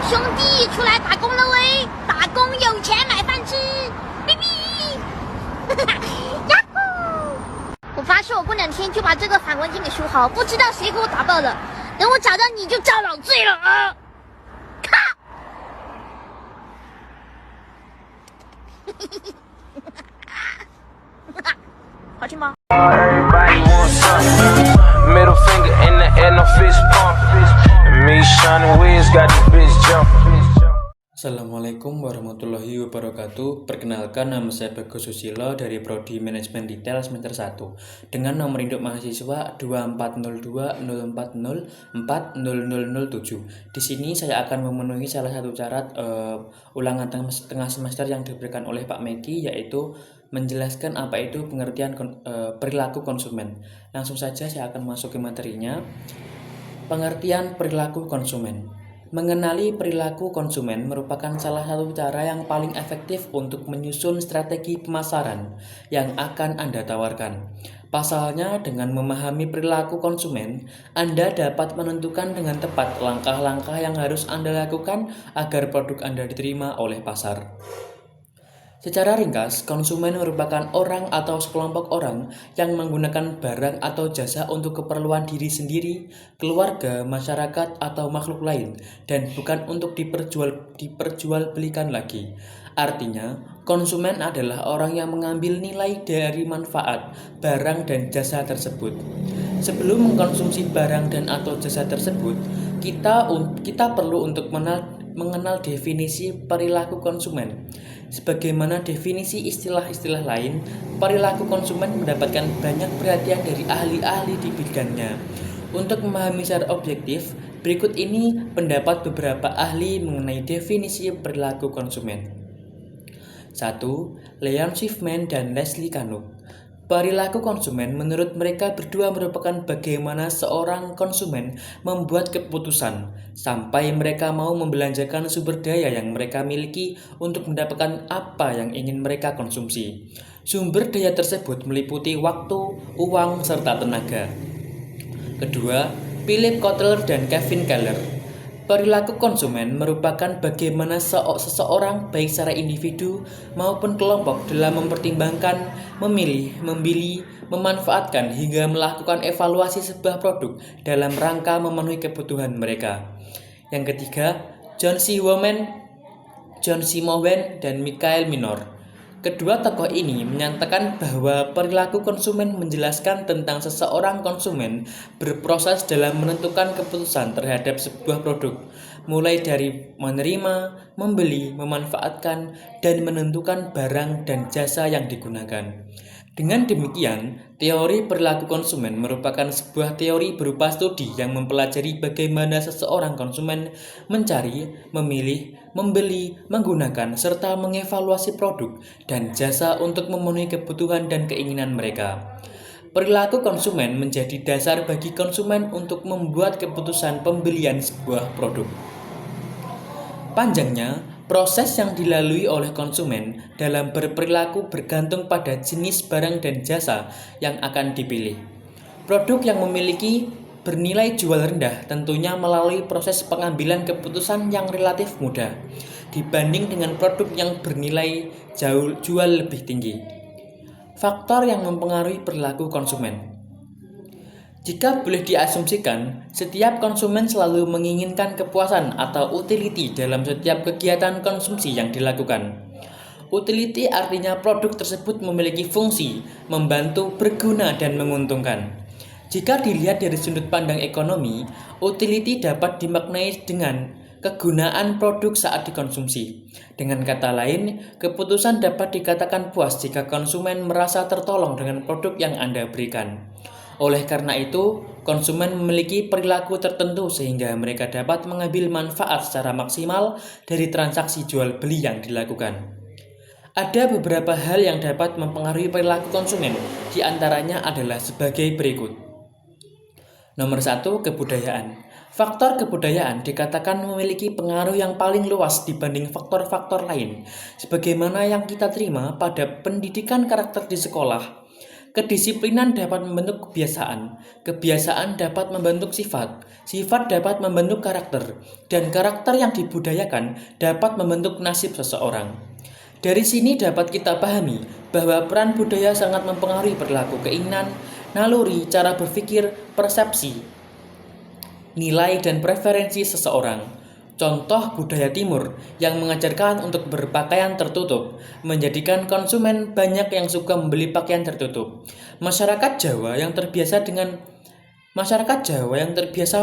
兄弟出来打工了喂，打工有钱买饭吃，哔哔。呀呼！我发誓，我过2天就把这个反文经给修好，不知道谁给我打爆了，等我找到你就遭老罪了啊！靠！好听吗？Everybody wants something. Middle finger in the air, no fist pump. And me, Shawnee Wiz, got the bitch jumping. Assalamualaikum warahmatullahi wabarakatuh. Perkenalkan, nama saya Bagus Susilo dari Prodi Manajemen Retail semester 1 dengan nomor induk mahasiswa 240204040007. Di sini saya akan memenuhi salah satu syarat ulangan tengah semester yang diberikan oleh Pak Meki, yaitu menjelaskan apa itu pengertian perilaku konsumen. Langsung saja saya akan masuk ke materinya. Pengertian perilaku konsumen. Mengenali perilaku konsumen merupakan salah satu cara yang paling efektif untuk menyusun strategi pemasaran yang akan Anda tawarkan. Pasalnya, dengan memahami perilaku konsumen, Anda dapat menentukan dengan tepat langkah-langkah yang harus Anda lakukan agar produk Anda diterima oleh pasar. Secara ringkas, konsumen merupakan orang atau sekelompok orang yang menggunakan barang atau jasa untuk keperluan diri sendiri, keluarga, masyarakat, atau makhluk lain, dan bukan untuk diperjualbelikan lagi. Artinya, konsumen adalah orang yang mengambil nilai dari manfaat barang dan jasa tersebut. Sebelum mengkonsumsi barang dan atau jasa tersebut, kita perlu untuk mengenal definisi perilaku konsumen. Sebagaimana definisi istilah-istilah lain, perilaku konsumen mendapatkan banyak perhatian dari ahli-ahli di bidangnya. Untuk memahami secara objektif, berikut ini pendapat beberapa ahli mengenai definisi perilaku konsumen. 1. Leon Schiffman dan Leslie Canuck. Perilaku konsumen menurut mereka berdua merupakan bagaimana seorang konsumen membuat keputusan sampai mereka mau membelanjakan sumber daya yang mereka miliki untuk mendapatkan apa yang ingin mereka konsumsi. Sumber daya tersebut meliputi waktu, uang, serta tenaga. Kedua, Philip Kotler dan Kevin Keller. Perilaku konsumen merupakan bagaimana seseorang baik secara individu maupun kelompok dalam mempertimbangkan, memilih, membeli, memanfaatkan hingga melakukan evaluasi sebuah produk dalam rangka memenuhi kebutuhan mereka. Yang ketiga, John C. Mowen dan Michael Minor. Kedua tokoh ini menyatakan bahwa perilaku konsumen menjelaskan tentang seseorang konsumen berproses dalam menentukan keputusan terhadap sebuah produk, mulai dari menerima, membeli, memanfaatkan, dan menentukan barang dan jasa yang digunakan. Dengan demikian, teori perilaku konsumen merupakan sebuah teori berupa studi yang mempelajari bagaimana seseorang konsumen mencari, memilih, membeli, menggunakan, serta mengevaluasi produk dan jasa untuk memenuhi kebutuhan dan keinginan mereka. Perilaku konsumen menjadi dasar bagi konsumen untuk membuat keputusan pembelian sebuah produk. Panjangnya, proses yang dilalui oleh konsumen dalam berperilaku bergantung pada jenis barang dan jasa yang akan dipilih. Produk yang memiliki bernilai jual rendah tentunya melalui proses pengambilan keputusan yang relatif mudah dibanding dengan produk yang bernilai jual lebih tinggi. Faktor yang mempengaruhi perilaku konsumen. Jika boleh diasumsikan, setiap konsumen selalu menginginkan kepuasan atau utility dalam setiap kegiatan konsumsi yang dilakukan. Utility artinya produk tersebut memiliki fungsi, membantu, berguna, dan menguntungkan. Jika dilihat dari sudut pandang ekonomi, utility dapat dimaknai dengan kegunaan produk saat dikonsumsi. Dengan kata lain, keputusan dapat dikatakan puas jika konsumen merasa tertolong dengan produk yang Anda berikan. Oleh karena itu, konsumen memiliki perilaku tertentu sehingga mereka dapat mengambil manfaat secara maksimal dari transaksi jual beli yang dilakukan. Ada beberapa hal yang dapat mempengaruhi perilaku konsumen, di antaranya adalah sebagai berikut. Nomor 1, kebudayaan. Faktor kebudayaan dikatakan memiliki pengaruh yang paling luas dibanding faktor-faktor lain, sebagaimana yang kita terima pada pendidikan karakter di sekolah. Kedisiplinan dapat membentuk kebiasaan, kebiasaan dapat membentuk sifat, sifat dapat membentuk karakter, dan karakter yang dibudayakan dapat membentuk nasib seseorang. Dari sini dapat kita pahami bahwa peran budaya sangat mempengaruhi perilaku, keinginan, naluri, cara berpikir, persepsi, nilai, dan preferensi seseorang. Contoh budaya timur yang mengajarkan untuk berpakaian tertutup, menjadikan konsumen banyak yang suka membeli pakaian tertutup. Masyarakat Jawa yang terbiasa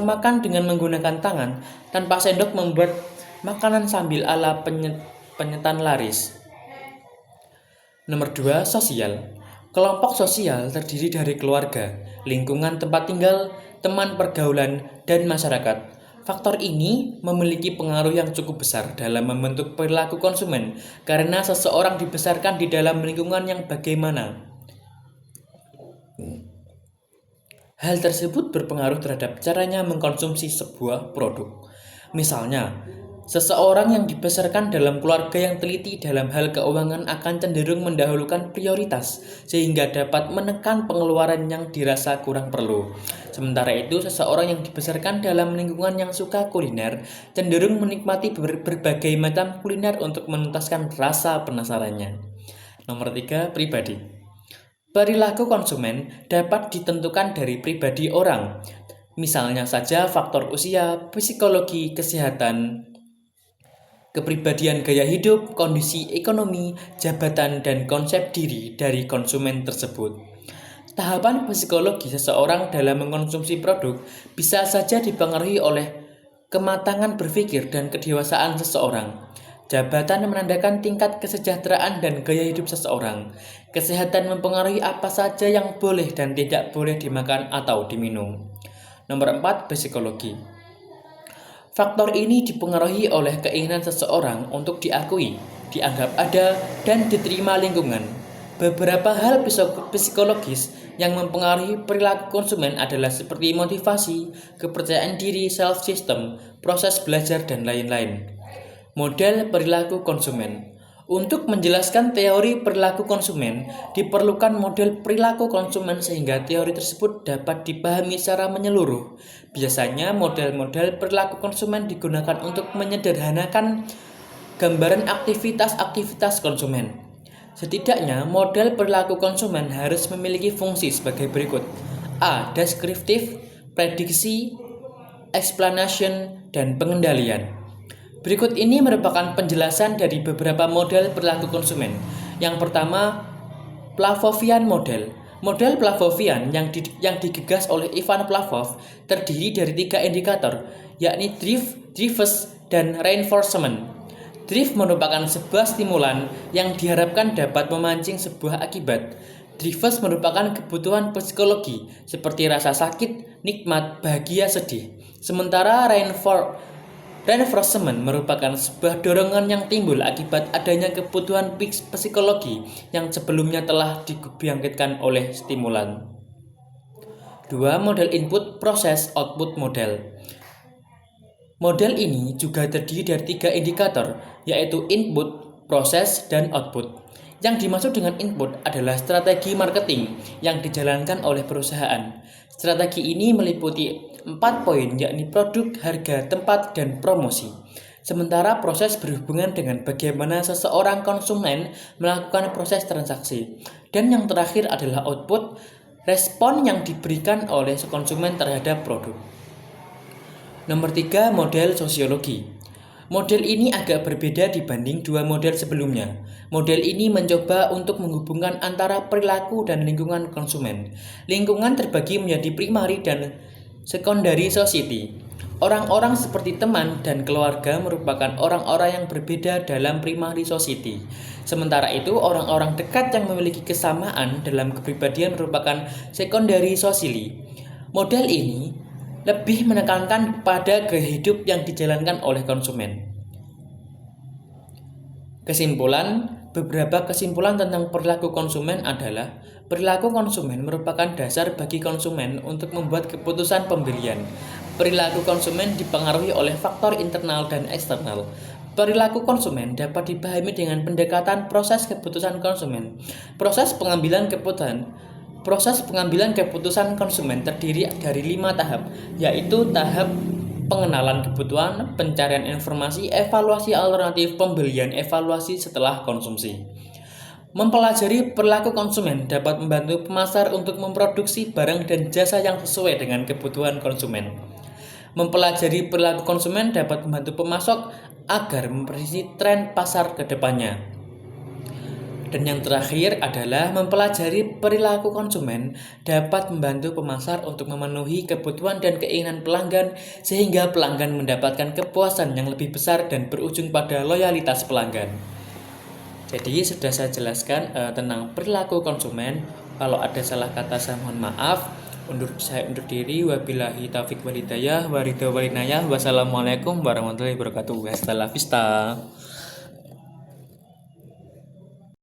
makan dengan menggunakan tangan tanpa sendok membuat makanan sambil ala penyetan laris. Nomor 2, sosial. Kelompok sosial terdiri dari keluarga, lingkungan tempat tinggal, teman pergaulan, dan masyarakat. Faktor ini memiliki pengaruh yang cukup besar dalam membentuk perilaku konsumen karena seseorang dibesarkan di dalam lingkungan yang bagaimana. Hal tersebut berpengaruh terhadap caranya mengkonsumsi sebuah produk. Misalnya, seseorang yang dibesarkan dalam keluarga yang teliti dalam hal keuangan akan cenderung mendahulukan prioritas sehingga dapat menekan pengeluaran yang dirasa kurang perlu. Sementara itu, seseorang yang dibesarkan dalam lingkungan yang suka kuliner cenderung menikmati berbagai macam kuliner untuk menuntaskan rasa penasarannya. Nomor 3, pribadi. Perilaku konsumen dapat ditentukan dari pribadi orang. Misalnya saja faktor usia, psikologi, kesehatan, kepribadian gaya hidup, kondisi ekonomi, jabatan, dan konsep diri dari konsumen tersebut. Tahapan psikologi seseorang dalam mengkonsumsi produk bisa saja dipengaruhi oleh kematangan berpikir dan kedewasaan seseorang. Jabatan menandakan tingkat kesejahteraan dan gaya hidup seseorang. Kesehatan mempengaruhi apa saja yang boleh dan tidak boleh dimakan atau diminum. Nomor 4, psikologi. Faktor ini dipengaruhi oleh keinginan seseorang untuk diakui, dianggap ada, dan diterima lingkungan. Beberapa hal psikologis yang mempengaruhi perilaku konsumen adalah seperti motivasi, kepercayaan diri, self-system, proses belajar, dan lain-lain. Model perilaku konsumen. Untuk menjelaskan teori perilaku konsumen, diperlukan model perilaku konsumen sehingga teori tersebut dapat dipahami secara menyeluruh. Biasanya model-model perilaku konsumen digunakan untuk menyederhanakan gambaran aktivitas-aktivitas konsumen. Setidaknya, model perilaku konsumen harus memiliki fungsi sebagai berikut. A. Deskriptif, prediksi, explanation, dan pengendalian. Berikut ini merupakan penjelasan dari beberapa model perilaku konsumen. Yang pertama, Pavlovian model. Model Pavlovian yang digagas oleh Ivan Pavlov terdiri dari 3 indikator, yakni drive, dan reinforcement. Drive merupakan sebuah stimulan yang diharapkan dapat memancing sebuah akibat. Drive merupakan kebutuhan psikologi seperti rasa sakit, nikmat, bahagia, sedih. Sementara reinforcement merupakan sebuah dorongan yang timbul akibat adanya kebutuhan psikologi yang sebelumnya telah dibangkitkan oleh stimulan. 2. Model input, proses, output model. Model ini juga terdiri dari 3 indikator, yaitu input, proses, dan output. Yang dimaksud dengan input adalah strategi marketing yang dijalankan oleh perusahaan. Strategi ini meliputi 4 poin, yakni produk, harga, tempat, dan promosi. Sementara proses berhubungan dengan bagaimana seseorang konsumen melakukan proses transaksi. Dan yang terakhir adalah output, respon yang diberikan oleh konsumen terhadap produk. Nomor 3, model sosiologi. Model ini agak berbeda dibanding 2 model sebelumnya. Model ini mencoba untuk menghubungkan antara perilaku dan lingkungan konsumen. Lingkungan terbagi menjadi primary dan secondary society. Orang-orang seperti teman dan keluarga merupakan orang-orang yang berbeda dalam primary society. Sementara itu, orang-orang dekat yang memiliki kesamaan dalam kepribadian merupakan secondary society. Model ini lebih menekankan pada gaya hidup yang dijalankan oleh konsumen. Kesimpulan, beberapa kesimpulan tentang perilaku konsumen adalah perilaku konsumen merupakan dasar bagi konsumen untuk membuat keputusan pembelian. Perilaku konsumen dipengaruhi oleh faktor internal dan eksternal. Perilaku konsumen dapat dipahami dengan pendekatan proses keputusan konsumen. Proses pengambilan keputusan Proses pengambilan keputusan konsumen terdiri dari 5 tahap, yaitu tahap pengenalan kebutuhan, pencarian informasi, evaluasi alternatif, pembelian, evaluasi setelah konsumsi. Mempelajari perilaku konsumen dapat membantu pemasar untuk memproduksi barang dan jasa yang sesuai dengan kebutuhan konsumen. Mempelajari perilaku konsumen dapat membantu pemasok agar memprediksi tren pasar ke depannya. Dan yang terakhir adalah mempelajari perilaku konsumen dapat membantu pemasar untuk memenuhi kebutuhan dan keinginan pelanggan sehingga pelanggan mendapatkan kepuasan yang lebih besar dan berujung pada loyalitas pelanggan. Jadi sudah saya jelaskan tentang perilaku konsumen. Kalau ada salah kata saya mohon maaf. Saya undur diri. Wabillahi taufiq wal hidayah. Wassalamualaikum warahmatullahi wabarakatuh. Hasta la vista.